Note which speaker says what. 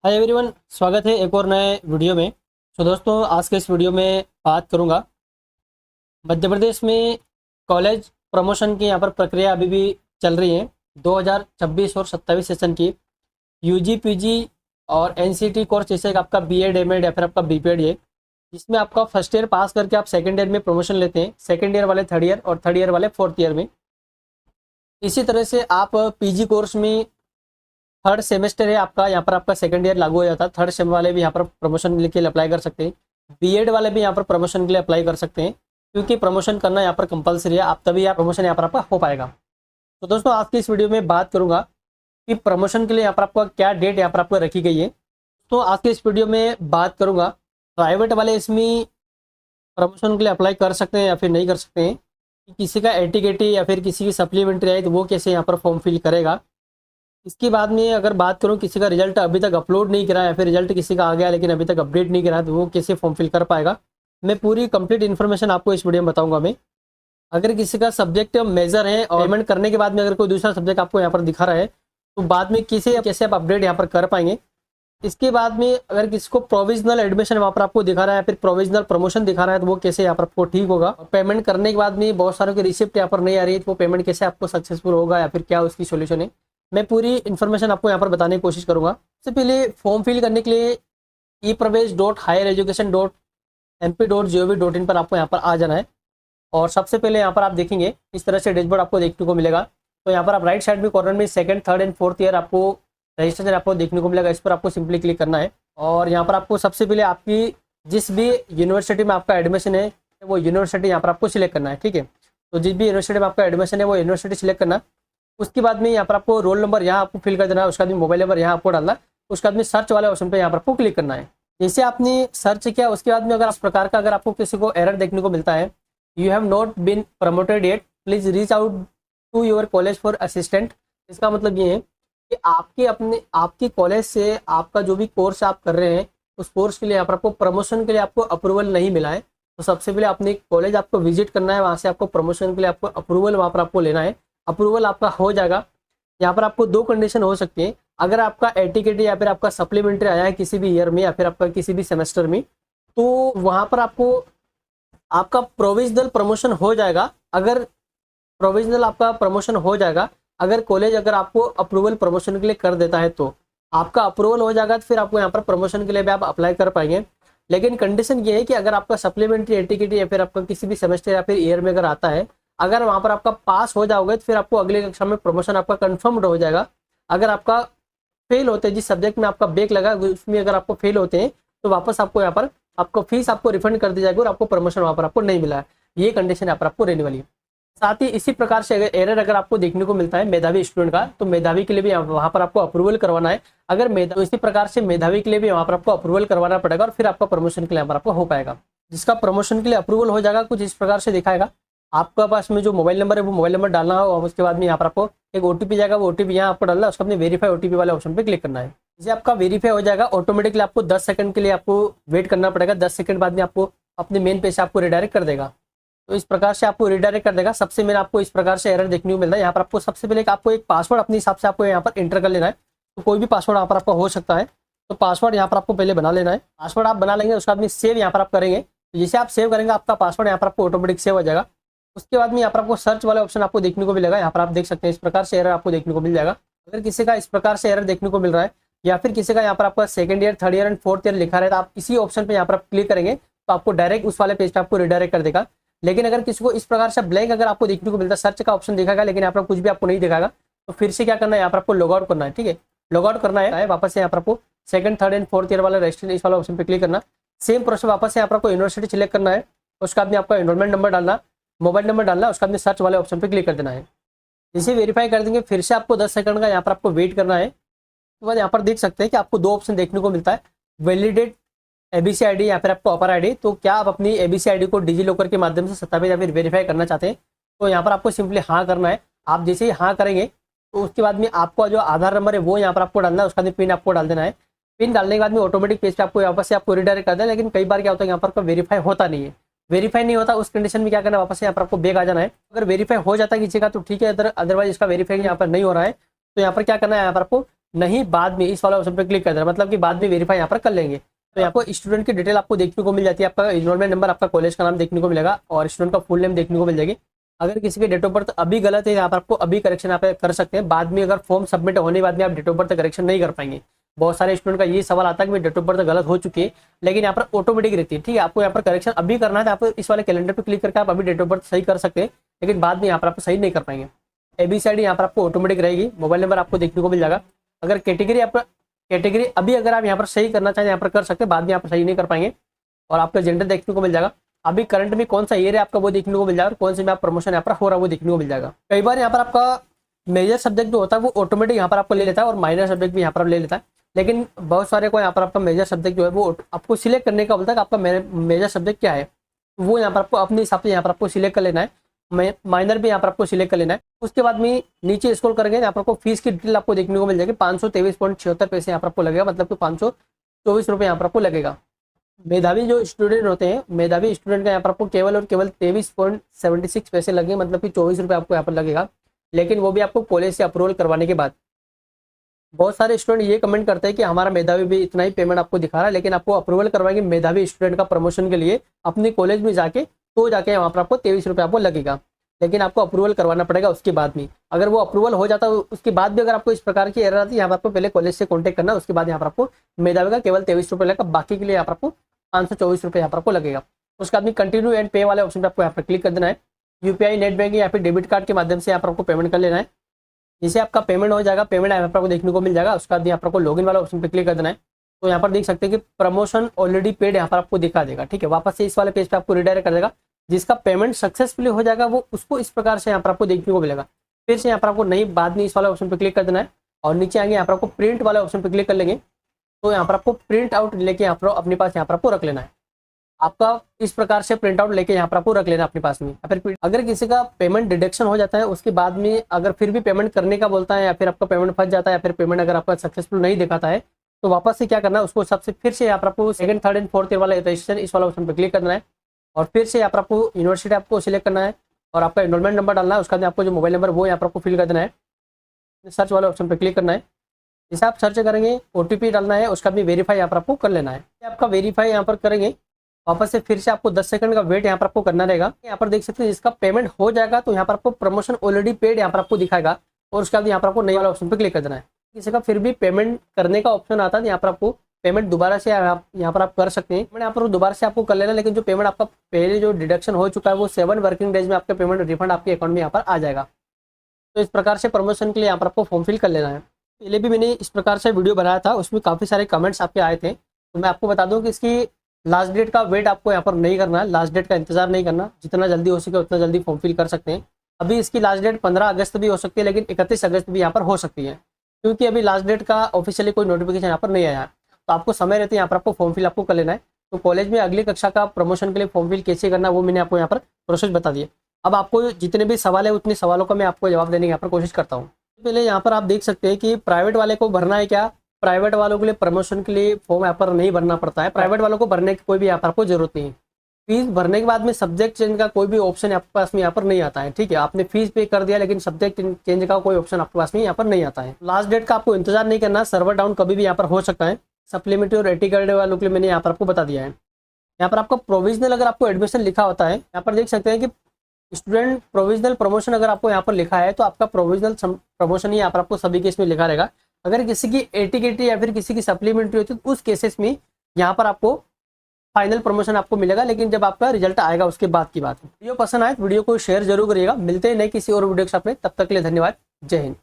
Speaker 1: Hi everyone, स्वागत है एक और नए वीडियो में। दोस्तों, आज के इस वीडियो में बात करूंगा मध्य प्रदेश में कॉलेज प्रमोशन की यहाँ पर प्रक्रिया अभी भी चल रही है। 2026 और 27 सेशन की यूजी पीजी और एनसीटी कोर्स जैसे कि आपका बीएड एमएड या फिर आपका बीपीएड है, जिसमें आपका फर्स्ट ईयर पास करके आप सेकेंड ईयर में प्रमोशन लेते हैं, सेकेंड ईयर वाले थर्ड ईयर और थर्ड ईयर वाले फोर्थ ईयर में। इसी तरह से आप पीजी कोर्स में थर्ड सेमेस्टर है आपका, यहाँ पर आपका सेकंड ईयर लागू हो जाता है। थर्ड सेम वाले भी यहाँ पर प्रमोशन के लिए अप्लाई कर सकते हैं, बीएड वाले भी यहाँ पर प्रमोशन के लिए अप्लाई कर सकते हैं, क्योंकि प्रमोशन करना यहाँ पर कंपलसरी है। आप तभी आप प्रमोशन यहाँ पर आपका हो पाएगा। तो दोस्तों, आज की इस वीडियो में बात करूंगा कि प्रमोशन के लिए यहाँ पर आपका क्या डेट यहाँ पर आपको रखी गई है। तो आज की इस वीडियो में बात करूंगा प्राइवेट वाले इसमें प्रमोशन के लिए अप्लाई कर सकते हैं या फिर नहीं कर सकते हैं, किसी का एटीकेटी या फिर किसी की सप्लीमेंट्री आई तो वो कैसे यहाँ पर फॉर्म फिल करेगा। इसके बाद में अगर बात करूं किसी का रिजल्ट अभी तक अपलोड नहीं करा या फिर रिजल्ट किसी का आ गया लेकिन अभी तक अपडेट नहीं करा तो वो कैसे फॉर्म फिल कर पाएगा, मैं पूरी कंप्लीट इन्फॉर्मेशन आपको इस वीडियो में बताऊंगा। मैं अगर किसी का सब्जेक्ट मेजर है और पेमेंट करने के बाद में अगर कोई दूसरा सब्जेक्ट आपको यहाँ पर दिखा रहा है तो बाद में कैसे आप अपडेट यहाँ पर कर पाएंगे। इसके बाद में अगर किसी को प्रोविजनल एडमिशन वहाँ पर आपको दिखा रहा है या फिर प्रोविजनल प्रमोशन दिखा रहा है तो वो कैसे यहाँ पर आपको ठीक होगा। पेमेंट करने के बाद में बहुत सारों की रिसिप्ट यहाँ पर नहीं आ रही है तो वो पेमेंट कैसे आपको सक्सेसफुल होगा या फिर क्या उसकी सोल्यूशन है, मैं पूरी इन्फॉर्मेशन आपको यहाँ पर बताने की कोशिश करूँगा। सबसे पहले फॉर्म फिल करने के लिए epravesh.highereducation.mp.gov.in पर आपको यहाँ पर आ जाना है और सबसे पहले यहाँ पर आप देखेंगे इस तरह से डैशबोर्ड आपको देखने को मिलेगा। तो यहाँ पर आप राइट साइड में कॉर्नर में second third and fourth year आपको रजिस्ट्रेशन आपको देखने को मिलेगा। इस पर आपको सिंपली क्लिक करना है और यहाँ पर आपको सबसे पहले आपकी जिस भी यूनिवर्सिटी में आपका एडमिशन है वो यूनिवर्सिटी यहाँ पर आपको सिलेक्ट करना है। ठीक है, तो जिस भी यूनिवर्सिटी में आपका एडमिशन है वो यूनिवर्सिटी सिलेक्ट करना। उसके बाद में यहाँ पर आपको रोल नंबर यहाँ आपको फिल कर देना है, उसके बाद में मोबाइल नंबर यहाँ आपको डालना, उसके बाद में सर्च वाले ऑप्शन पे यहाँ पर आपको क्लिक करना है। जैसे आपने सर्च किया उसके बाद में अगर इस प्रकार का अगर आपको किसी को एरर देखने को मिलता है, you have not been promoted yet, please reach out to your college for assistant. इसका मतलब ये है कि आपकी कॉलेज से आपका जो भी कोर्स आप कर रहे हैं उस कोर्स के लिए यहाँ पर आपको प्रमोशन के लिए आपको अप्रूवल नहीं मिला है। तो सबसे पहले अपने कॉलेज आपको विजिट करना है, वहाँ से आपको प्रमोशन के लिए आपको अप्रूवल वहाँ पर आपको लेना है। अप्रूवल आपका हो जाएगा। यहाँ पर आपको दो कंडीशन हो सकती है, अगर आपका एटीकेटी या फिर आपका सप्लीमेंट्री आया है किसी भी ईयर में या फिर आपका किसी भी सेमेस्टर में तो वहाँ पर आपको आपका प्रोविजनल प्रमोशन हो जाएगा। अगर प्रोविजनल आपका प्रमोशन हो जाएगा, अगर कॉलेज अगर आपको अप्रूवल प्रमोशन के लिए कर देता है तो आपका अप्रूवल हो जाएगा, तो फिर आपको यहाँ पर प्रमोशन के लिए भी आप अप्लाई कर पाएंगे। लेकिन कंडीशन ये है कि अगर आपका सप्लीमेंट्री एटीकेटी या फिर आपका किसी भी सेमेस्टर या फिर ईयर में अगर आता है, अगर वहाँ पर आपका पास हो जाओगे तो फिर आपको अगले कक्षा में प्रमोशन आपका कंफर्म्ड हो जाएगा। अगर आपका फेल होते हैं, जिस सब्जेक्ट में आपका बैक लगा उसमें अगर आपको फेल होते हैं तो वापस आपको यहाँ पर आपको फीस आपको रिफंड कर दी जाएगी और आपको प्रमोशन वहाँ पर आपको नहीं मिला है। ये कंडीशन यहाँ पर आपको रहने वाली है। साथ ही इसी प्रकार से अगर एरर अगर आपको देखने को मिलता है मेधावी स्टूडेंट का, तो मेधावी के लिए भी वहाँ पर आपको अप्रूवल करवाना है। अगर तो इसी प्रकार से मेधावी के लिए भी वहाँ पर आपको अप्रूवल करवाना पड़ेगा और फिर आपका प्रमोशन के लिए यहाँ पर आपको हो पाएगा। जिसका प्रमोशन के लिए अप्रूवल हो जाएगा कुछ इस प्रकार से दिखाएगा। आपका पास में जो मोबाइल नंबर है वो मोबाइल नंबर डालना हो और उसके बाद में यहाँ पर आपको एक ओटीपी जाएगा, वो ओटीपी यहाँ आपको डालना है, उसको अपने वेरीफाई ओटीपी वाले ऑप्शन पे क्लिक करना है। जैसे आपका वेरीफाई हो जाएगा ऑटोमेटिकली आपको 10 सेकंड के लिए आपको वेट करना पड़ेगा। 10 सेकंड बाद में आपको अपने मेन पेज से आपको रिडायरेक्ट कर देगा। तो इस प्रकार से आपको रिडायरेक्ट कर देगा। सबसे मेन आपको इस प्रकार से एरर देखने को मिलता है। यहाँ पर आपको सबसे पहले आपको एक पासवर्ड अपने हिसाब से आपको यहाँ पर एंटर कर लेना है। तो कोई भी पासवर्ड यहाँ पर आपका हो सकता है, तो पासवर्ड यहाँ पर आपको पहले बना लेना है। पासवर्ड आप बना लेंगे उसके बाद में सेव यहाँ पर आप करेंगे। जैसे आप सेव करेंगे आपका पासवर्ड यहाँ पर आपको ऑटोमेटिक सेव हो जाएगा। उसके बाद में यहाँ पर आपको सर्च वाला ऑप्शन आपको देखने को मिलेगा। यहाँ पर आप देख सकते हैं इस प्रकार से एरर आपको देखने को मिल जाएगा। अगर किसी का इस प्रकार से एरर देखने को मिल रहा है या फिर किसी का यहाँ पर आपका second year third year and fourth year लिखा है तो आप इसी ऑप्शन पे यहाँ पर आप क्लिक करेंगे तो आपको डायरेक्ट उस वाले पेज पे आपको रिडायरेक्ट कर देगा। लेकिन अगर किसी को इस प्रकार से ब्लैंक अगर आपको देखने को मिलता है, सर्च का ऑप्शन दिखाएगा लेकिन यहाँ पर कुछ भी आपको नहीं दिखाएगा, तो फिर से क्या करना है, यहाँ पर आपको लॉग आउट करना है। ठीक है, लॉग आउट करना है। वापस से यहाँ पर आपको second third and fourth year वाला रजिस्ट्रेशन इस वाला ऑप्शन पे क्लिक करना। सेम प्रोसेस वापस से यहाँ पर आपको यूनिवर्सिटी सिलेक्ट करना है, उसके बाद में आपका एनरोलमेंट नंबर डालना, मोबाइल नंबर डालना, उसके बाद में सर्च वाले ऑप्शन पे क्लिक कर देना है। इसे वेरीफाई कर देंगे, फिर से आपको 10 सेकंड का यहाँ पर आपको वेट करना है। उसके बाद यहाँ पर देख सकते हैं कि आपको दो ऑप्शन देखने को मिलता है, वैलिडेट एबीसी आईडी या फिर आपको अपर आईडी। तो क्या आप अपनी एबीसी आईडी को डिजी लॉकर के माध्यम से सत्यापित या फिर वेरीफाई करना चाहते हैं, तो यहाँ पर आपको सिंपली हाँ करना है। आप जैसे ही हाँ करेंगे तो उसके बाद में आपका जो आधार नंबर है वो यहाँ पर आपको डालना है, उसके बाद पिन आपको डाल देना है। पिन डालने के बाद में ऑटोमेटिक पेज पे आपको वापस से आपको रिडायरेक्ट कर देना है। लेकिन कई बार क्या होता है यहाँ पर वेरीफाई होता नहीं है। वेरीफाई नहीं होता उस कंडीशन में क्या करना है, वापस से यहाँ पर आपको बैक आ जाना है। अगर वेरीफाई हो जाता है किसी का तो ठीक है, अदरवाइज इसका वेरीफाई यहाँ पर नहीं हो रहा है तो यहाँ पर क्या करना है, यहाँ पर आपको नहीं बाद में इस वाले ऑप्शन पर क्लिक कर देना, मतलब कि बाद में वेरीफाई यहाँ पर कर लेंगे। तो यहाँ पर स्टूडेंट की डिटेल आपको देखने को मिल जाती है, आपका इनरोलमेंट नंबर, आपका कॉलेज का नाम देखने को मिलेगा और स्टूडेंट का फुल नेम देखने को मिल जाएगी। अगर किसी की डेट ऑफ बर्थ अभी गलत है, यहाँ पर आपको अभी करेक्शन आप कर सकते हैं। बाद में अगर फॉर्म सबमिट होने के बाद में आप डेट ऑफ बर्थ करेक्शन नहीं कर पाएंगे। बहुत सारे स्टूडेंट का ये सवाल आता है कि मेरी डेट ऑफ बर्थ गलत हो चुकी है, लेकिन यहाँ पर ऑटोमेटिक रहती है। ठीक है, आपको यहाँ पर करेक्शन अभी करना है तो आप इस वाले कैलेंडर पर क्लिक करके आप अभी डेट ऑफ बर्थ सही कर सकते हैं, लेकिन बाद में यहाँ पर आप सही नहीं कर पाएंगे। ABCD यहाँ पर आपको ऑटोमेटिक रहेगी। मोबाइल नंबर आपको देखने को मिल जाएगा। अगर कैटेगरी अभी अगर आप यहाँ पर सही करना चाहें यहाँ पर कर सकते हैं, बाद में आप सही नहीं कर पाएंगे। और आपका जेंडर देखने को मिल जाएगा। अभी करंट में कौन सा ईयर है आपका वो देखने को मिल जाएगा, और कौन से में आप प्रमोशन यहाँ पर हो रहा है वो देखने को मिल जाएगा। कई बार यहाँ पर आपका मेजर सब्जेक्ट जो होता है वो ऑटोमेटिक यहाँ पर आपको ले लेता है और माइनर सब्जेक्ट भी यहाँ पर ले लेता है, लेकिन बहुत सारे को यहाँ पर आपका मेजर सब्जेक्ट जो है वो आपको सिलेक्ट करने का बोलता है कि आपका मेजर सब्जेक्ट क्या है, वो यहाँ पर आपको अपने हिसाब से यहाँ पर आपको सिलेक्ट कर लेना है। माइनर भी यहाँ पर आपको सिलेक्ट कर लेना है। उसके बाद में नीचे स्क्रॉल करेंगे, यहाँ पर आपको फीस की डिटेल आपको देखने को मिल जाएगी। 523.76 पैसे यहाँ पर आपको लगेगा, मतलब कि 524 रुपये यहाँ पर आपको लगेगा। मेधावी जो स्टूडेंट होते हैं, मेधावी स्टूडेंट का यहाँ पर आपको केवल और केवल 23.76 पैसे लगे, मतलब कि 24 रुपये आपको यहाँ पर लगेगा, लेकिन वो भी आपको कॉलेज से अप्रूवल करवाने के बाद। बहुत सारे स्टूडेंट ये कमेंट करते हैं कि हमारा मेधावी भी इतना ही पेमेंट आपको दिखा रहा है, लेकिन आपको अप्रूवल करवाएंगे मेधावी स्टूडेंट का प्रमोशन के लिए अपने कॉलेज में जाके, तो जाके वहाँ पर आपको 23 रुपये आपको लगेगा, लेकिन आपको अप्रूवल करवाना पड़ेगा उसके बाद में। अगर वो अप्रूवल हो जाता है उसके बाद भी अगर आपको इस प्रकार की एरर आती है, यहाँ पर आपको पहले कॉलेज से कॉन्टैक्ट करना, उसके बाद यहाँ पर आपको मेधावी का केवल 23 रुपये लगेगा, बाकी के लिए यहाँ पर आपको 524 रुपये यहाँ पर आपको लगेगा। उसके बाद कंटिन्यू एंड पे वाले ऑप्शन पर आपको यहाँ पर क्लिक कर देना है। UPI, नेट बैंकिंग या फिर डेबिट कार्ड के माध्यम से यहाँ पर आपको पेमेंट कर लेना है। जिससे आपका पेमेंट हो जाएगा, पेमेंट यहाँ पर आपको देखने को मिल जाएगा। उसके बाद यहाँ पर आपको लॉगिन वाला ऑप्शन पर क्लिक कर देना है। तो यहाँ पर देख सकते हैं कि प्रमोशन ऑलरेडी पेड यहाँ पर आपको दिखा देगा। ठीक है, वापस से इस वाले पेज पे आपको रिडायरेक्ट कर देगा। जिसका पेमेंट सक्सेसफुली हो जाएगा वो उसको इस प्रकार से यहाँ पर आपको देखने को मिलेगा। फिर से यहाँ पर आपको नहीं बाद में इस वाले ऑप्शन पर क्लिक कर देना है और नीचे आएंगे यहाँ पर आपको प्रिंट वाले ऑप्शन पर क्लिक कर लेंगे। तो यहाँ पर आपको प्रिंट आउट लेके यहाँ पर अपने पास यहाँ पर आपको रख लेना है। आपका इस प्रकार से प्रिंट आउट लेके यहाँ पर आपको रख लेना अपने पास में। या फिर अगर किसी का पेमेंट डिडक्शन हो जाता है उसके बाद में अगर फिर भी पेमेंट करने का बोलता है, या फिर आपका पेमेंट फंस जाता है, या फिर पेमेंट अगर आपका सक्सेसफुल नहीं दिखाता है, तो वापस से क्या करना है, उसको सबसे फिर से यहाँ पर आपको second, third and fourth year वाला रजिस्ट्रेशन इस वाला ऑप्शन पर क्लिक करना है और फिर से यहाँ पर आपको यूनिवर्सिटी आपको सिलेक्ट करना है और आपका एनरोलमेंट नंबर डालना है। उसके बाद आपको जो मोबाइल नंबर वो यहाँ पर आपको फिल कर देना है। सर्च वाले ऑप्शन पर क्लिक करना है। जैसे आप सर्च करेंगे OTP डालना है, उसका भी वेरीफाई यहाँ पर आपको कर लेना है। आपका वेरीफाई यहाँ पर करेंगे, वापस से फिर से आपको 10 सेकंड का वेट यहाँ पर आपको करना रहेगा। यहाँ पर देख सकते हैं जिसका पेमेंट हो जाएगा तो यहाँ पर आपको प्रमोशन ऑलरेडी पेड यहाँ पर आपको दिखाएगा और उसके बाद यहाँ पर आपको नए वाला ऑप्शन पर क्लिक कर देना है। किसी का फिर भी पेमेंट करने का ऑप्शन आता है, यहाँ पर आपको पेमेंट दोबारा से यहाँ पर आप कर सकते हैं। पेमेंट यहाँ पर दोबारा से आपको कर लेना, लेकिन जो पेमेंट आपका पहले जो डिडक्शन हो चुका है वो 7 वर्किंग डेज में आपका पेमेंट रिफंड आपके अकाउंट में यहाँ पर आ जाएगा। तो इस प्रकार से प्रमोशन के लिए यहाँ पर आपको फॉर्म फिल कर लेना है। पहले भी मैंने इस प्रकार से वीडियो बनाया था, उसमें काफ़ी सारे कमेंट्स आपके आए थे। तो मैं आपको बता दूं कि इसकी लास्ट डेट का वेट आपको यहाँ पर नहीं करना है, लास्ट डेट का इंतजार नहीं करना। जितना जल्दी हो सके उतना जल्दी फॉर्म फिल कर सकते हैं। अभी इसकी लास्ट डेट 15 अगस्त भी हो सकती है, लेकिन 31 अगस्त भी यहाँ पर हो सकती है, क्योंकि अभी लास्ट डेट का ऑफिशियली कोई नोटिफिकेशन यहाँ पर नहीं आया है। तो आपको समय रहते यहाँ पर आपको फॉर्म फिल आपको कर लेना है। तो कॉलेज में अगली कक्षा का प्रमोशन के लिए फॉर्म फिल कैसे करना वो मैंने आपको यहाँ पर प्रोसेस बता दिया। अब आपको जितने भी सवाल है उतने सवालों का मैं आपको जवाब देने की यहाँ पर कोशिश करता हूँ। पहले यहाँ पर आप देख सकते हैं कि प्राइवेट वाले को भरना है क्या। प्राइवेट वालों के लिए प्रमोशन के लिए फॉर्म यहाँ पर नहीं भरना पड़ता है। प्राइवेट वालों को भरने की कोई भी यहाँ पर आपको जरूरत नहीं है। फीस भरने के बाद में सब्जेक्ट चेंज का कोई भी ऑप्शन आपके पास में यहाँ पर नहीं आता है। ठीक है, आपने फीस पे कर दिया लेकिन सब्जेक्ट चेंज का कोई ऑप्शन आपके पास में यहाँ पर नहीं आता है। लास्ट डेट का आपको इंतजार नहीं करना, सर्वर डाउन कभी भी यहाँ पर हो सकता है। सप्लीमेंट्री और एटी ग्रेड वालों के लिए मैंने यहाँ पर आपको बता दिया है। यहाँ पर आपका प्रोविजनल अगर आपको एडमिशन लिखा होता है, यहाँ पर देख सकते हैं कि स्टूडेंट प्रोविजनल प्रमोशन अगर आपको यहाँ पर लिखा है तो आपका प्रोविजनल प्रमोशन ही यहाँ पर आपको सभी केस में लिखा रहेगा। अगर किसी की एटी या फिर किसी की सप्लीमेंट्री होती है तो उस केसेस में यहाँ पर आपको फाइनल प्रमोशन आपको मिलेगा, लेकिन जब आपका रिजल्ट आएगा उसके बाद की बात है। वीडियो पसंद आए तो वीडियो को शेयर जरूर करिएगा। मिलते हैं नए किसी और वीडियो के साथ में, तब तक के लिए धन्यवाद। जय हिंद।